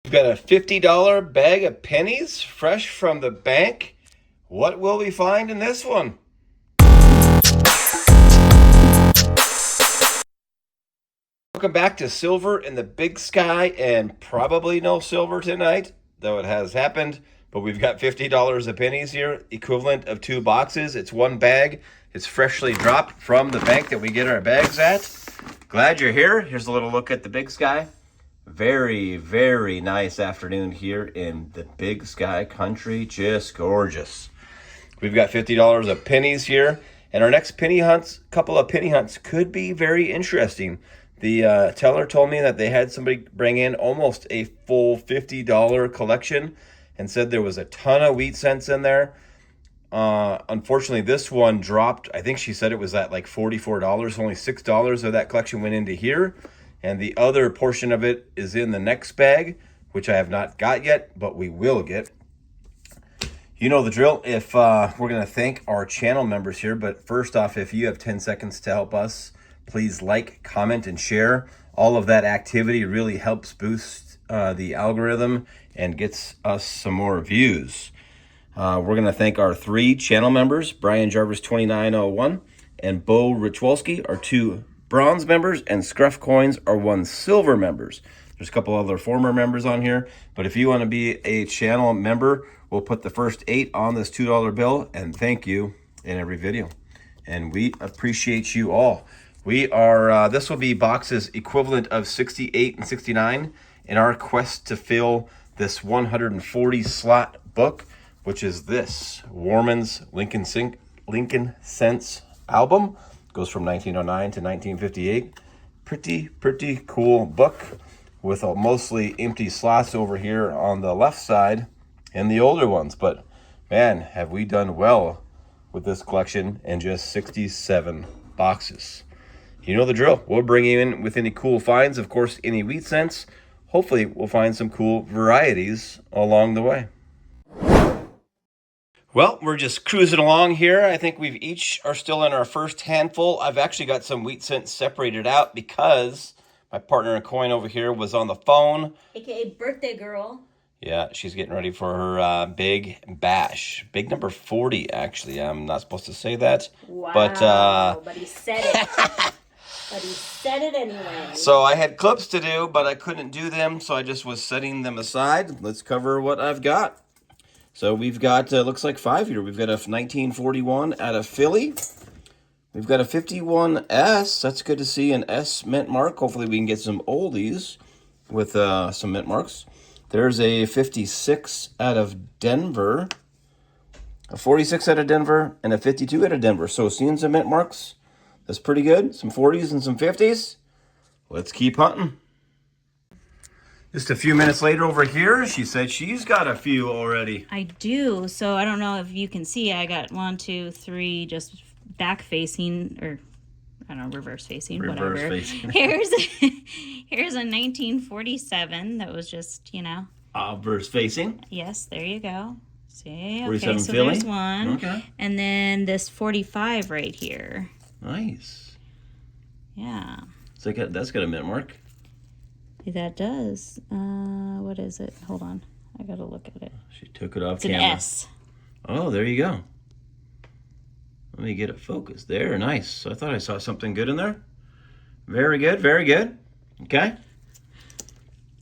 We've got a $50 bag of pennies, fresh from the bank. What will we find in this one? Welcome back to Silver in the Big Sky, and probably no silver tonight, though it has happened. But we've got $50 of pennies here, equivalent of 2 boxes. It's one bag. It's freshly dropped from the bank that we get our bags at. Glad you're here. Here's a little look at the Big Sky. Very, very nice afternoon here in the Big Sky country. Just gorgeous. We've got $50 of pennies here, and our next couple of penny hunts could be very interesting. The teller told me that they had somebody bring in almost a full $50 collection and said there was a ton of wheat cents in there. Unfortunately, this one dropped. I think she said it was at like $44. Only $6 of that collection went into here. And the other portion of it is in the next bag, which I have not got yet, but we will get. You know the drill. If we're going to thank our channel members here, but first off, if you have 10 seconds to help us, please like, comment, and share. All of that activity really helps boost the algorithm and gets us some more views. We're going to thank our 3 channel members, Brian Jarvis 2901 and Bo Richwolski, our 2 bronze members, and Scruff Coins are 1 silver members. There's a couple other former members on here, but if you want to be a channel member, we'll put the first 8 on this $2 bill and thank you in every video. And we appreciate you all. We are, this will be boxes equivalent of 68 and 69 in our quest to fill this 140 slot book, which is this Warman's Lincoln Sense album. Goes from 1909 to 1958. Pretty cool book with mostly empty slots over here on the left side and the older ones. But man, have we done well with this collection in just 67 boxes. You know the drill. We'll bring you in with any cool finds. Of course, any wheat cents. Hopefully, we'll find some cool varieties along the way. Well, we're just cruising along here. I think we've each are still in our first handful. I've actually got some wheat cents separated out because my partner in coin over here was on the phone. AKA birthday girl. Yeah, she's getting ready for her big bash. Big number 40, actually. I'm not supposed to say that. Wow, but he said it. But he said it anyway. So I had clips to do, but I couldn't do them, so I just was setting them aside. Let's cover what I've got. So we've got, looks like 5 here. We've got a 1941 out of Philly. We've got a 51S. That's good to see, an S mint mark. Hopefully we can get some oldies with some mint marks. There's a 56 out of Denver, a 46 out of Denver, and a 52 out of Denver. So seeing some mint marks. That's pretty good. Some 40s and some 50s. Let's keep hunting. Just a few minutes later over here, she said she's got a few already. I do. So I don't know if you can see. I got 1, 2, 3 just back facing, or I don't know, reverse facing, Reverse whatever. facing. Here's a 1947 that was just, Reverse facing. Yes, there you go. See, 47 okay, so Philly. there's one. Okay. And then this 45 right here. Nice. Yeah. So that's got a mint mark. That does. What is it? Hold on. I gotta look at it. She took it off It's camera. an S. Oh, there you go. Let me get it focused. There, nice. So I thought I saw something good in there. Very good, very good. Okay.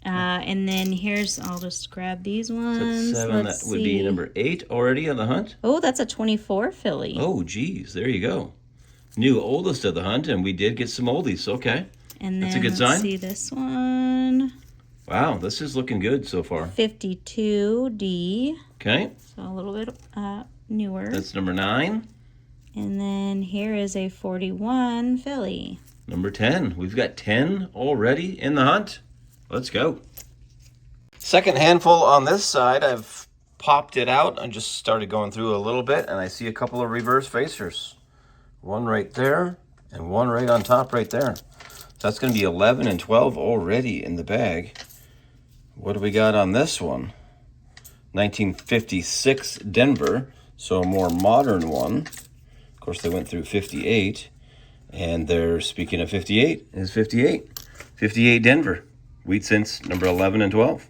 And then I'll just grab these ones. That's 7. Let's That would be see. number 8 already on the hunt. Oh, that's a 24 Philly. Oh, geez. There you go. New oldest of the hunt, and we did get some oldies. Okay. And That's then a good let's sign. see this one. Wow, this is looking good so far. 52D. Okay. So a little bit newer. That's number 9. And then here is a 41 Philly. Number 10. We've got 10 already in the hunt. Let's go. Second handful on this side. I've popped it out. I just started going through a little bit, and I see a couple of reverse facers. One right there, and one right on top right there. So that's going to be 11 and 12 already in the bag. What do we got on this one? 1956 Denver, so a more modern one. Of course, they went through 58, and they're, speaking of 58, is 58. 58 Denver. Wheat cents number 11 and 12.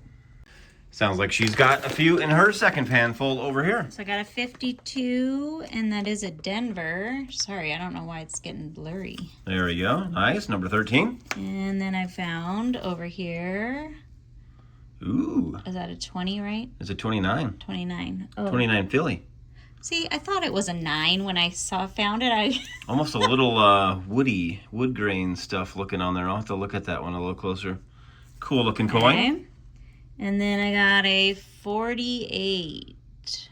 Sounds like she's got a few in her second pan full over here. So I got a 52, and that is a Denver. Sorry, I don't know why it's getting blurry. There we go. Nice. Number 13. And then I found over here. Ooh. Is that a 20, right? It's a 29. 29. Oh. 29 Philly. See, I thought it was a 9 when I found it. Almost a little wood grain stuff looking on there. I'll have to look at that one a little closer. Cool looking coin. Okay. And then I got a 48.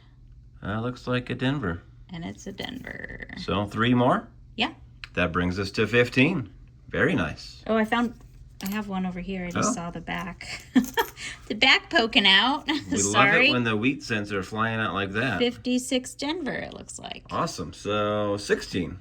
Looks like a Denver. And it's a Denver. So 3 more? Yeah. That brings us to 15. Very nice. Oh, I have one over here. I just saw the back. The back poking out. We love it when the wheat cents are flying out like that. 56 Denver, it looks like. Awesome. So 16.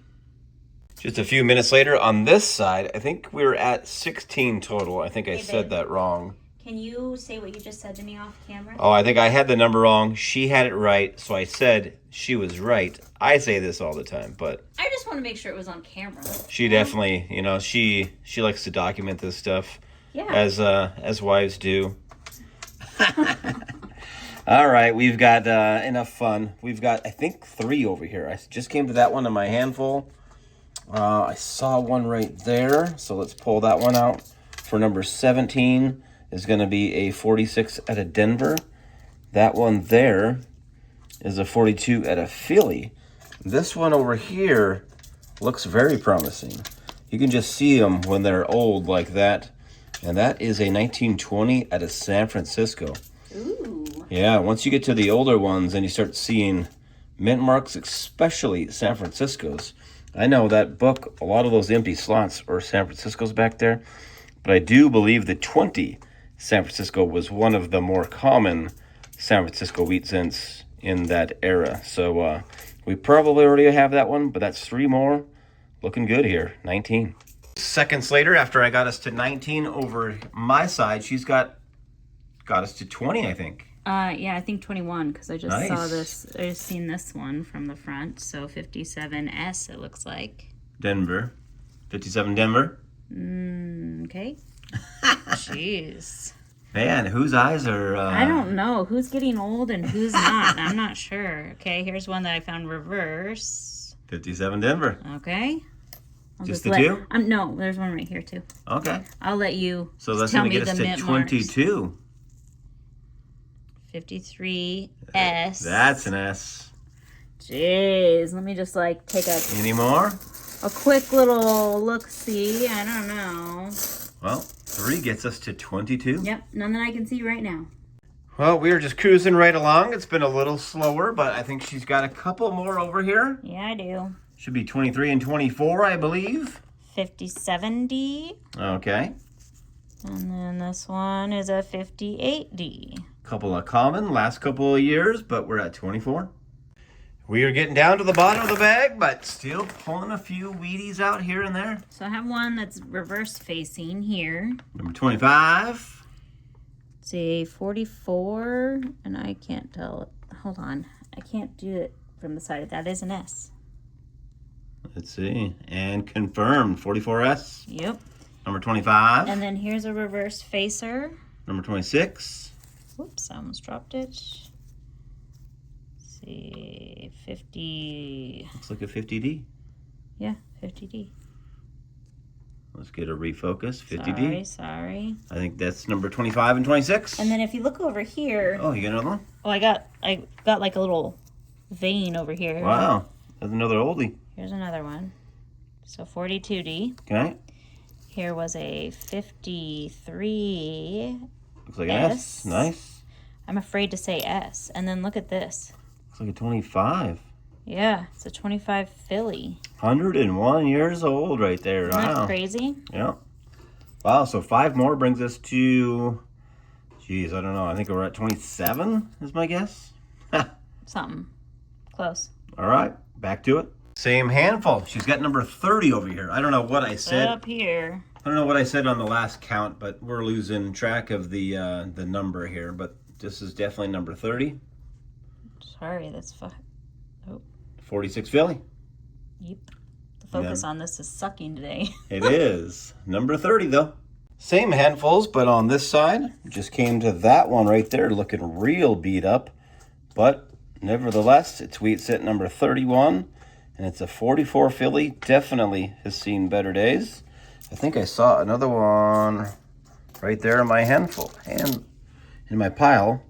Just a few minutes later on this side, I think we were at 16 total. I think I said that wrong. Can you say what you just said to me off camera? Oh, I think I had the number wrong. She had it right, so I said she was right. I say this all the time, but I just want to make sure it was on camera. she definitely, she likes to document this stuff. Yeah. As wives do. All right, we've got enough fun. We've got, I think, 3 over here. I just came to that one in my handful. I saw one right there, so let's pull that one out. For number 17 is going to be a 46 at a Denver. That one there is a 42 at a Philly. This one over here looks very promising. You can just see them when they're old like that. And that is a 1920 at a San Francisco. Ooh. Yeah, once you get to the older ones and you start seeing mint marks, especially San Franciscos. I know that book, a lot of those empty slots are San Franciscos back there. But I do believe the 20 San Francisco was one of the more common San Francisco wheat cents in that era. So we probably already have that one, but that's 3 more. Looking good here, 19. Seconds later, after I got us to 19 over my side, she's got us to 20, I think. Yeah, I think 21, because I just saw Nice. this. I just seen this one from the front. So 57S, it looks like. Denver. 57 Denver. Okay. Jeez. Man, whose eyes are... I don't know who's getting old and who's not. I'm not sure. Okay, here's one that I found reverse. 57 Denver. Okay. I'll Just the 2? No, there's one right here too. Okay. I'll let you So that's tell going to me get us the to mint marks. 22. 53S. That's an S. Jeez, let me just take Any more? a quick little look-see. I don't know. Well, 3 gets us to 22. Yep, none that I can see right now. Well, we are just cruising right along. It's been a little slower, but I think she's got a couple more over here. Yeah, I do. Should be 23 and 24, I believe. 5070. Okay. And then this one is a 58D. Couple of common, last couple of years, but we're at 24. We are getting down to the bottom of the bag, but still pulling a few Wheaties out here and there. So I have one that's reverse facing here. Number 25. It's a 44, and I can't tell. Hold on. I can't do it from the side. That is an S. Let's see. And confirmed, 44S. Yep. Number 25. And then here's a reverse facer. Number 26. Whoops, I almost dropped it. Let's see, 50. Looks like a 50D. Yeah, 50D. Let's get a refocus, 50D. Sorry. I think that's number 25 and 26. And then if you look over here, Oh, you got another one? oh, I got like a little vein over here. Wow. That's another oldie. Here's another one. So 42D. Okay. Here was a 53. Looks like an S. Nice. I'm afraid to say S. And then look at this. Looks like a 25. Yeah, it's a 25 Philly. 101 years old right there. Isn't that Wow. crazy? Yeah. Wow, so 5 more brings us to, geez, I don't know. I think we're at 27 is my guess. Something. Close. All right, back to it. Same handful. She's got number 30 over here. I don't know what I said. Up here. I don't know what I said on the last count, but we're losing track of the number here. But this is definitely number 30. Sorry, that's Oh, 46 Philly. yep. The focus on this is sucking today. It is. Number 30, though. Same handfuls, but on this side, just came to that one right there looking real beat up. But nevertheless, it's wheat scent number 31, and it's a 44 filly. Definitely has seen better days. I think I saw another one right there in my handful and in my pile.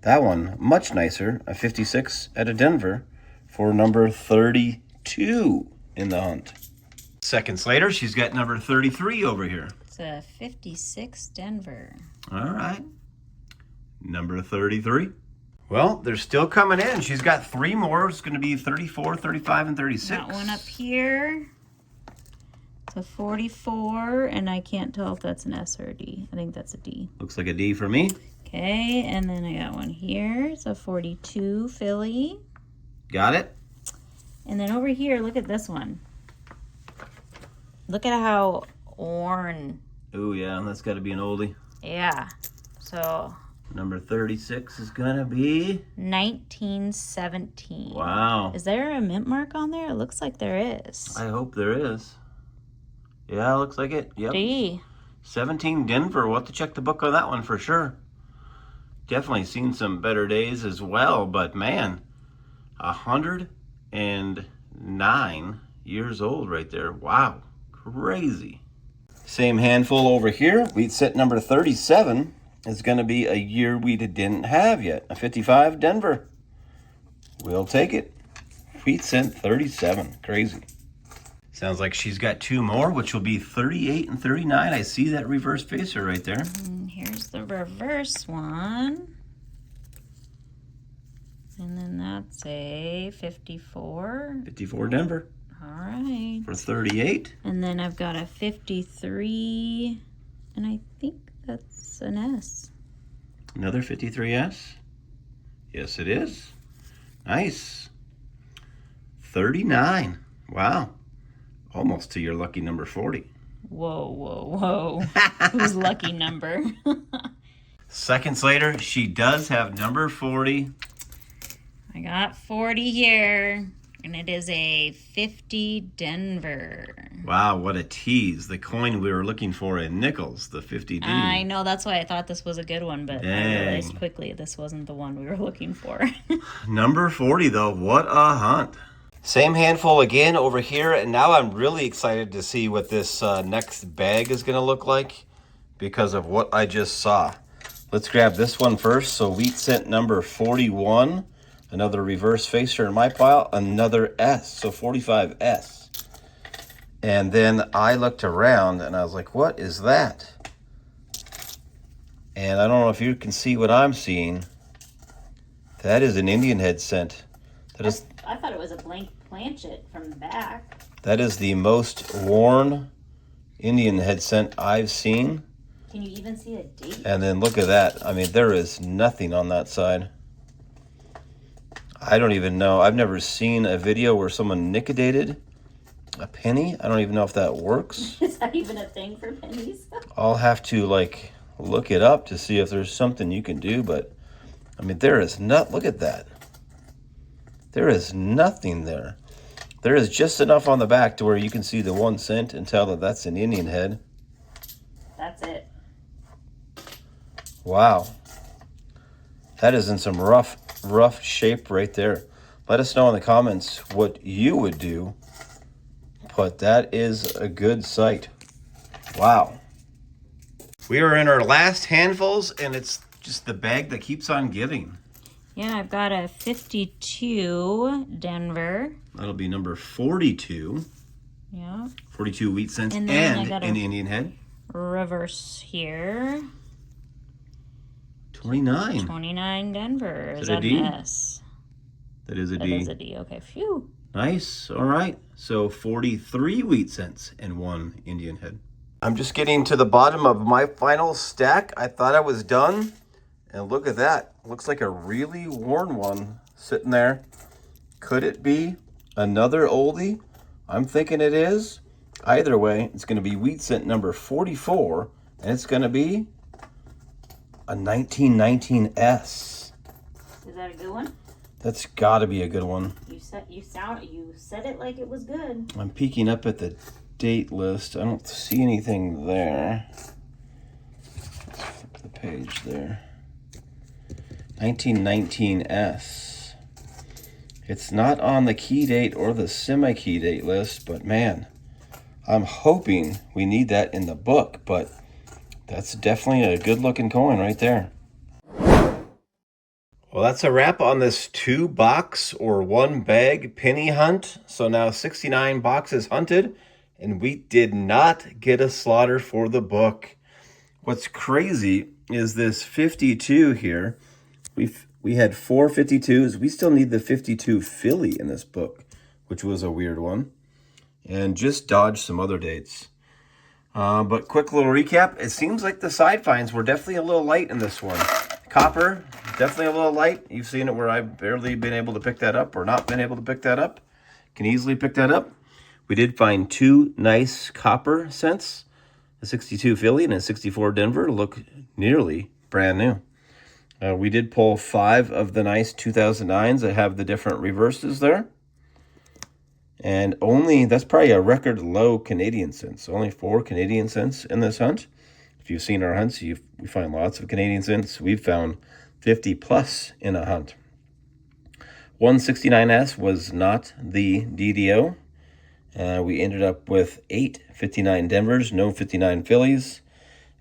That one, much nicer, a 56 out of Denver for number 32 in the hunt. Seconds later, she's got number 33 over here. It's a 56 Denver. All right. Number 33. Well, they're still coming in. She's got 3 more. It's going to be 34, 35, and 36. Got one up here. It's a 44, and I can't tell if that's an S or a D. I think that's a D. Looks like a D for me. Okay, and then I got one here. It's a 42 filly. Got it. And then over here, look at this one. Look at how worn. Oh, yeah, that's got to be an oldie. Yeah. So Number 36 is going to be 1917. Wow. Is there a mint mark on there? It looks like there is. I hope there is. Yeah, looks like it. Yep. D. 17 Denver. We'll have to check the book on that one for sure. Definitely seen some better days as well, but man, 109 years old right there. Wow, crazy. Same handful over here. Wheat scent number 37 is going to be a year we didn't have yet. A 55 Denver. We'll take it. Wheat scent 37. Crazy. Sounds like she's got 2 more, which will be 38 and 39. I see that reverse facer right there. And here's the reverse one. And then that's a 54. 54 Denver. All right. For 38. And then I've got a 53. And I think that's an S. Another 53S. Yes, it is. Nice. 39. Wow. Almost to your lucky number 40. Whoa, whoa, whoa. Whose lucky number? Seconds later, she does have number 40. I got 40 here. And it is a 50 Denver. Wow, what a tease. The coin we were looking for in nickels, the 50D. I know, that's why I thought this was a good one, but Dang. I realized quickly this wasn't the one we were looking for. Number 40, though. What a hunt. Same handful again over here, and now I'm really excited to see what this next bag is going to look like because of what I just saw. Let's grab this one first. So wheat scent number 41, another reverse facer in my pile, another S, so 45S. And then I looked around and I was like, what is that? And I don't know if you can see what I'm seeing. That is an Indian head scent. That is... I thought it was a blank planchet from the back. That is the most worn Indian head scent I've seen. Can you even see a date? And then look at that. I mean, there is nothing on that side. I don't even know. I've never seen a video where someone nickedated a penny. I don't even know if that works. Is that even a thing for pennies? I'll have to like look it up to see if there's something you can do. But I mean, there is not. Look at that. There is nothing there. There is just enough on the back to where you can see the 1 cent and tell that that's an Indian head. That's it. Wow. That is in some rough shape right there. Let us know in the comments what you would do. But that is a good sight. Wow. We are in our last handfuls, and it's just the bag that keeps on giving. Yeah, I've got a 52 Denver. That'll be number 42. Yeah. 42 wheat cents And and, then I got an Indian head. Reverse here. 29. 29 Denver. Is it a that D? an S? That is a That D. is a D. Okay, phew. Nice. All right. So 43 wheat cents and 1 Indian head. I'm just getting to the bottom of my final stack. I thought I was done. And look at that. Looks like a really worn one sitting there. Could it be another oldie? I'm thinking it is. Either way, it's going to be wheat cent number 44. And it's going to be a 1919S. Is that a good one? That's got to be a good one. You said it like it was good. I'm peeking up at the date list. I don't see anything there. page there. 1919S. It's not on the key date or the semi-key date list, but man, I'm hoping we need that in the book, but that's definitely a good-looking coin right there. Well, that's a wrap on this 2-box or 1-bag penny hunt. So now 69 boxes hunted, and we did not get a slaughter for the book. What's crazy is this 52 here. We had 4 52s. We still need the 52 Philly in this book, which was a weird one. And just dodged some other dates. But quick little recap. It seems like the side finds were definitely a little light in this one. Copper, definitely a little light. You've seen it where I've barely been able to pick that up or not been able to pick that up. Can easily pick that up. We did find 2 nice copper cents. A 62 Philly and a 64 Denver look nearly brand new. We did pull 5 of the nice 2009s that have the different reverses there. And that's probably a record low Canadian cents. Only 4 Canadian cents in this hunt. If you've seen our hunts, we find lots of Canadian cents. We've found 50 plus in a hunt. 169S was not the DDO. We ended up with 8 59 Denvers, no 59 Phillies,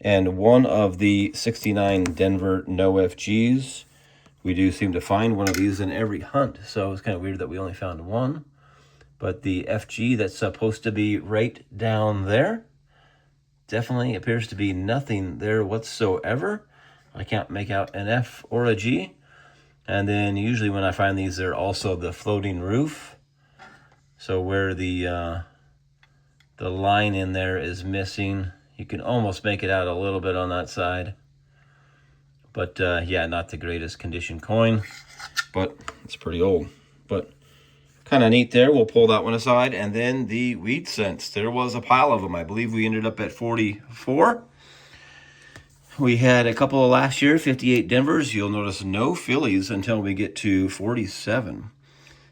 and 1 of the 69 Denver no FGs. We do seem to find one of these in every hunt, so it's kind of weird that we only found 1. But the FG that's supposed to be right down there definitely appears to be nothing there whatsoever. I can't make out an F or a G. And then usually when I find these, they're also the floating roof. So where the line in there is missing, you can almost make it out a little bit on that side. But yeah, not the greatest condition coin, but it's pretty old. But kind of neat there. We'll pull that one aside. And then the wheat cents. There was a pile of them. I believe we ended up at 44. We had a couple of last year, 58 Denvers. You'll notice no Phillies until we get to 47.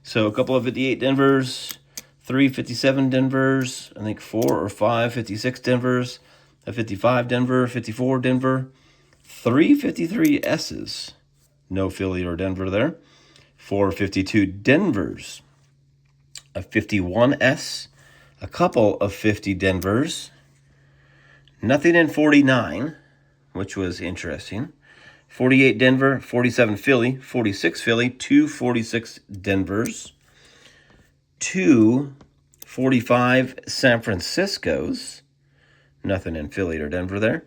So a couple of 58 Denvers, 3 57 Denvers, I think 4 or 5 56 Denvers, a 55 Denver, 54 Denver, 3 53 S's. No Philly or Denver there. 4 52 Denvers. A 51S, a couple of 50 Denvers, nothing in 49, which was interesting. 48 Denver, 47 Philly, 46 Philly, 2 46 Denvers, 2 45 San Franciscos, nothing in Philly or Denver there.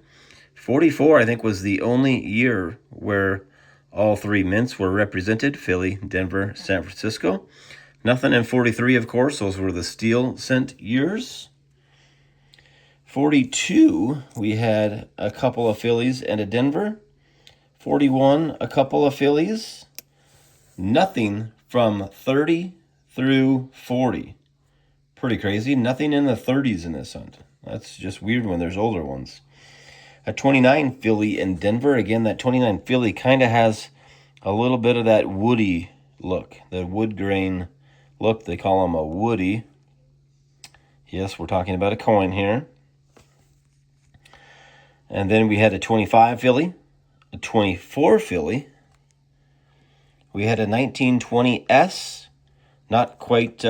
44, I think, was the only year where all 3 mints were represented, Philly, Denver, San Francisco. Nothing in 43, of course. Those were the steel cent years. 42, we had a couple of Phillies and a Denver. 41, a couple of Phillies. Nothing from 30 through 40. Pretty crazy. Nothing in the 30s in this hunt. That's just weird when there's older ones. A 29 Philly in Denver. Again, that 29 Philly kind of has a little bit of that woody look, the wood grain look. They call them a woody. Yes, we're talking about a coin here. And then we had a 25 Philly, a 24 Philly. We had a 1920S, not quite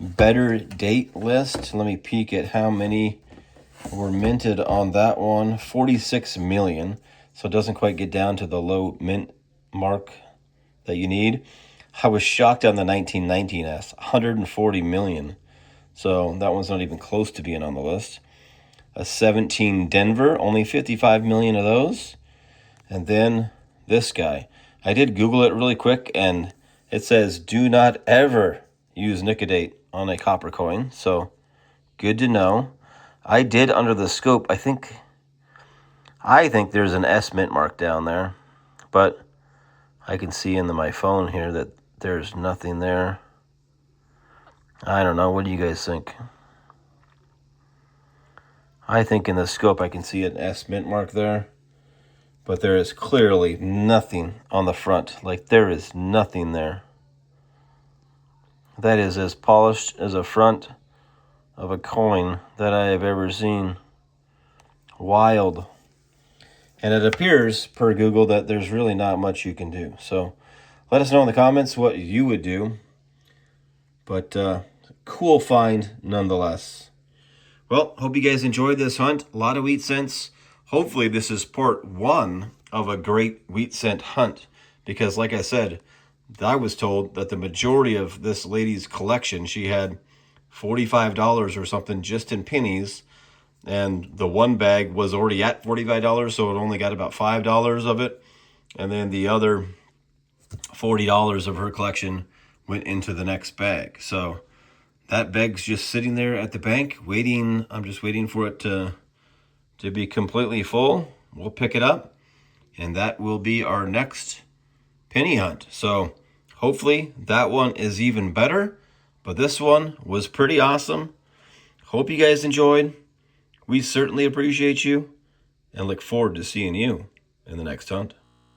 better date list. Let me peek at how many were minted on that one. 46 million. So it doesn't quite get down to the low mint mark that you need. I was shocked on the 1919S, 140 million. So that one's not even close to being on the list. A 17 Denver, only 55 million of those. And then this guy. I did Google it really quick, and it says do not ever use nicodate on a copper coin. So good to know. I did under the scope. I think there's an S mint mark down there, but I can see in my phone here that there's nothing there. I don't know. What do you guys think? I think in the scope I can see an S mint mark there, but there is clearly nothing on the front. Like, there is nothing there. That is as polished as a front of a coin that I have ever seen. Wild. And it appears, per Google, that there's really not much you can do. So let us know in the comments what you would do. But cool find nonetheless. Well, hope you guys enjoyed this hunt. A lot of wheat cents. Hopefully this is part one of a great wheat cent hunt. Because like I said, I was told that the majority of this lady's collection, she had $45 or something just in pennies. And the one bag was already at $45, so it only got about $5 of it. And then the other $40 of her collection went into the next bag. So that bag's just sitting there at the bank waiting. I'm just waiting for it to be completely full. We'll pick it up, and that will be our next penny hunt. So hopefully that one is even better, but this one was pretty awesome. Hope you guys enjoyed. We certainly appreciate you and look forward to seeing you in the next hunt.